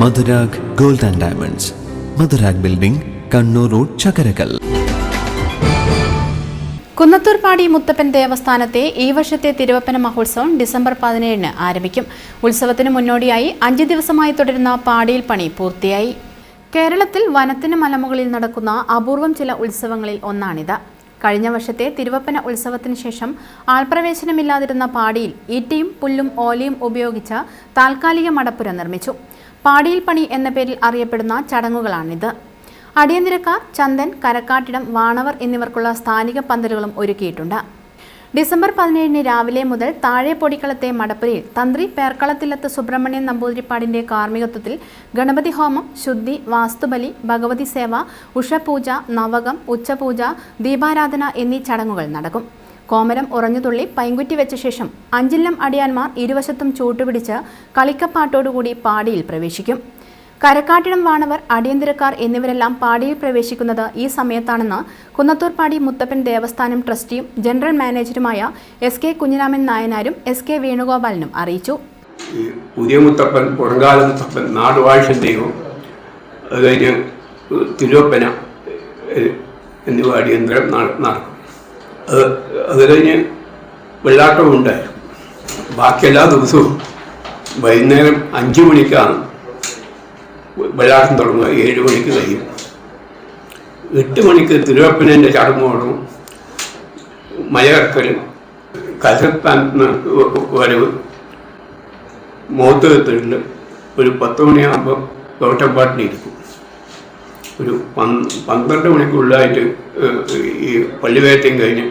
Madhurag gold and diamonds, Madhurag building, Kannur road, Chakkarakkal. Kunnathurpadi Muthappan ദേവസ്ഥാനത്തെ ഈ വർഷത്തെ തിരുവപ്പന മഹോത്സവം ഡിസംബർ 17 ആരംഭിക്കും. ഉത്സവത്തിന് മുന്നോടിയായി 5 ദിവസമായി തുടരുന്ന പാടിയിൽ പണി പൂർത്തിയായി. കേരളത്തിൽ വനത്തിന് മലമുകളിൽ നടക്കുന്ന അപൂർവം ചില ഉത്സവങ്ങളിൽ ഒന്നാണിത്. കഴിഞ്ഞ വർഷത്തെ തിരുവപ്പന ഉത്സവത്തിന് ശേഷം ആൾപ്രവേശനമില്ലാതിരുന്ന പാടിയിൽ ഈറ്റയും പുല്ലും ഓലയും ഉപയോഗിച്ച് താൽക്കാലിക മടപ്പുര നിർമ്മിച്ചു. പാടിയിൽ പണി എന്ന പേരിൽ അറിയപ്പെടുന്ന ചടങ്ങുകളാണിത്. അടിയന്തരക്കാർ, ചന്ദൻ, കരക്കാട്ടിടം, വാണവർ എന്നിവർക്കുള്ള സ്ഥാനിക പന്തലുകളും ഒരുക്കിയിട്ടുണ്ട്. ഡിസംബർ 17 രാവിലെ മുതൽ താഴെ പൊടിക്കളത്തെ മടപ്പുരയിൽ തന്ത്രി പേർക്കളത്തിലത്ത് സുബ്രഹ്മണ്യൻ നമ്പൂതിരിപ്പാടിന്റെ കാർമ്മികത്വത്തിൽ ഗണപതി ഹോമം, ശുദ്ധി, വാസ്തുബലി, ഭഗവതി സേവ, ഉഷപൂജ, നവകം, ഉച്ചപൂജ, ദീപാരാധന എന്നീ ചടങ്ങുകൾ നടക്കും. കോമരം ഉറഞ്ഞുതുള്ളി പൈങ്കുറ്റി വെച്ച ശേഷം അഞ്ചില്ലം അടിയാന്മാർ ഇരുവശത്തും ചൂട്ടുപിടിച്ച് കളിക്കപ്പാട്ടോടുകൂടി പാടിയിൽ പ്രവേശിക്കും. കരക്കാട്ടിടം, വാണവർ, അടിയന്തരക്കാർ എന്നിവരെല്ലാം പാടിയിൽ പ്രവേശിക്കുന്നത് ഈ സമയത്താണെന്ന് കുന്നത്തൂർപാടി മുത്തപ്പൻ ദേവസ്ഥാനം ട്രസ്റ്റിയും ജനറൽ മാനേജറുമായ എസ് കെ കുഞ്ഞിരാമൻ നായനാരും എസ് കെ വേണുഗോപാലനും അറിയിച്ചു. പുതിയ മുത്തപ്പൻ, പുറങ്കാല മുത്തപ്പൻ, നാടുവാഴ്ച ദൈവം, അത് കഴിഞ്ഞ് തിരുവപ്പന എന്നിവ അടിയന്തരം നടക്കും. അത് കഴിഞ്ഞ് വെള്ളാട്ടവും ഉണ്ടായിരുന്നു. ബാക്കി എല്ലാ ദിവസവും വൈകുന്നേരം 5 മണിക്കാണ് വെള്ളാട്ടം തുടങ്ങുക. 7 മണിക്ക് കഴിയും. 8 മണിക്ക് തിരുവപ്പനൻ്റെ ചടങ്ങോടും മലയിറക്കലും കലത്താൻ വരവ് മോത്തകത്തില് ഒരു 10 മണിയാകുമ്പോൾ തോട്ടപ്പാട്ടിനിരിക്കും. ഒരു 12 മണിക്കുള്ളിലായിട്ട് ഈ പള്ളിവേറ്റം കഴിഞ്ഞ്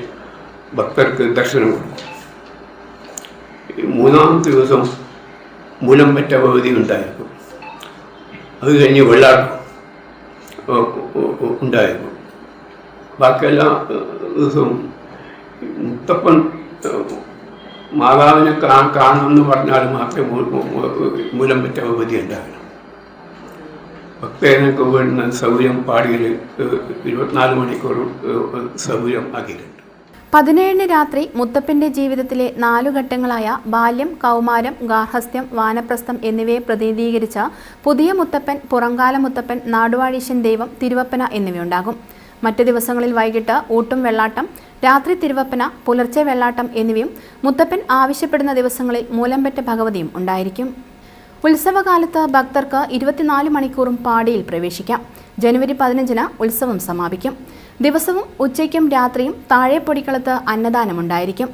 ഭക്തർക്ക് ദർശനം കൊടുക്കും. 3-ാമത്തെ ദിവസം മൂലംപറ്റ ഭഗവതി ഉണ്ടായിരിക്കും. അത് കഴിഞ്ഞ് വെള്ളാട്ടം ഉണ്ടായിരുന്നു. ബാക്കി എല്ലാ ദിവസവും മുത്തപ്പൻ മാതാവിനെ കാണണമെന്ന് പറഞ്ഞാൽ മാത്രമേ മൂലംപറ്റ ഭഗവതി ഉണ്ടാകണം. ഭക്തജനങ്ങൾക്ക് വേണ്ടുന്ന സൗകര്യം പാടിയിൽ 24 മണിക്കൂറും സൗകര്യം ആക്കിയിട്ടുണ്ട്. 17 രാത്രി മുത്തപ്പന്റെ ജീവിതത്തിലെ 4 ഘട്ടങ്ങളായ ബാല്യം, കൗമാരം, ഗാർഹസ്ഥ്യം, വാനപ്രസ്ഥം എന്നിവയെ പ്രതിനിധീകരിച്ച പുതിയ മുത്തപ്പൻ, പുറങ്കാല മുത്തപ്പൻ, നാടുവാഴീശൻ ദൈവം, തിരുവപ്പന എന്നിവയുണ്ടാകും. മറ്റ് ദിവസങ്ങളിൽ വൈകിട്ട് ഊട്ടും വെള്ളാട്ടം, രാത്രി തിരുവപ്പന, പുലർച്ചെ വെള്ളാട്ടം എന്നിവയും മുത്തപ്പൻ ആവശ്യപ്പെടുന്ന ദിവസങ്ങളിൽ മൂലംപറ്റ ഭഗവതിയും ഉണ്ടായിരിക്കും. ഉത്സവകാലത്ത് ഭക്തർക്ക് 24 മണിക്കൂറും പാടിയിൽ പ്രവേശിക്കാം. ജനുവരി 15 ഉത്സവം സമാപിക്കും. ദിവസവും ഉച്ചയ്ക്കും രാത്രിയും താഴെ പൊടിക്കളത്ത് അന്നദാനമുണ്ടായിരിക്കും.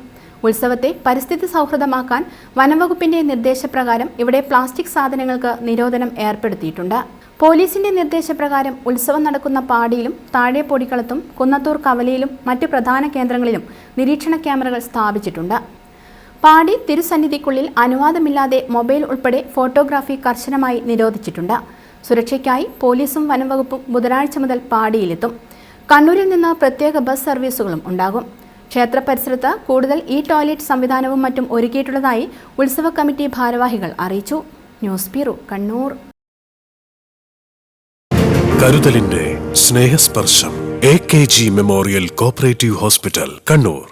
ഉത്സവത്തെ പരിസ്ഥിതി സൗഹൃദമാക്കാൻ വനംവകുപ്പിന്റെ നിർദ്ദേശപ്രകാരം ഇവിടെ പ്ലാസ്റ്റിക് സാധനങ്ങൾക്ക് നിരോധനം ഏർപ്പെടുത്തിയിട്ടുണ്ട്. പോലീസിന്റെ നിർദ്ദേശപ്രകാരം ഉത്സവം നടക്കുന്ന പാടിയിലും താഴെ പൊടിക്കളത്തും കുന്നത്തൂർ കവലയിലും മറ്റ് പ്രധാന കേന്ദ്രങ്ങളിലും നിരീക്ഷണ ക്യാമറകൾ സ്ഥാപിച്ചിട്ടുണ്ട്. പാടി തിരുസന്നിധിക്കുള്ളിൽ അനുവാദമില്ലാതെ മൊബൈൽ ഉൾപ്പെടെ ഫോട്ടോഗ്രാഫി കർശനമായി നിരോധിച്ചിട്ടുണ്ട്. സുരക്ഷയ്ക്കായി പോലീസും വനംവകുപ്പും ബുധനാഴ്ച മുതൽ പാടിയിലെത്തും. കണ്ണൂരിൽ നിന്ന് പ്രത്യേക ബസ് സർവീസുകളും ഉണ്ടാകും. ക്ഷേത്ര പരിസരത്ത് കൂടുതൽ ടോയ്ലറ്റ് സംവിധാനവും മറ്റും ഒരുക്കിയിട്ടുള്ളതായി ഉത്സവ കമ്മിറ്റി ഭാരവാഹികൾ അറിയിച്ചു. News bureau, Kannur. കരുതലിന്റെ സ്നേഹസ്പർശം. AKG memorial cooperative hospital, Kannur.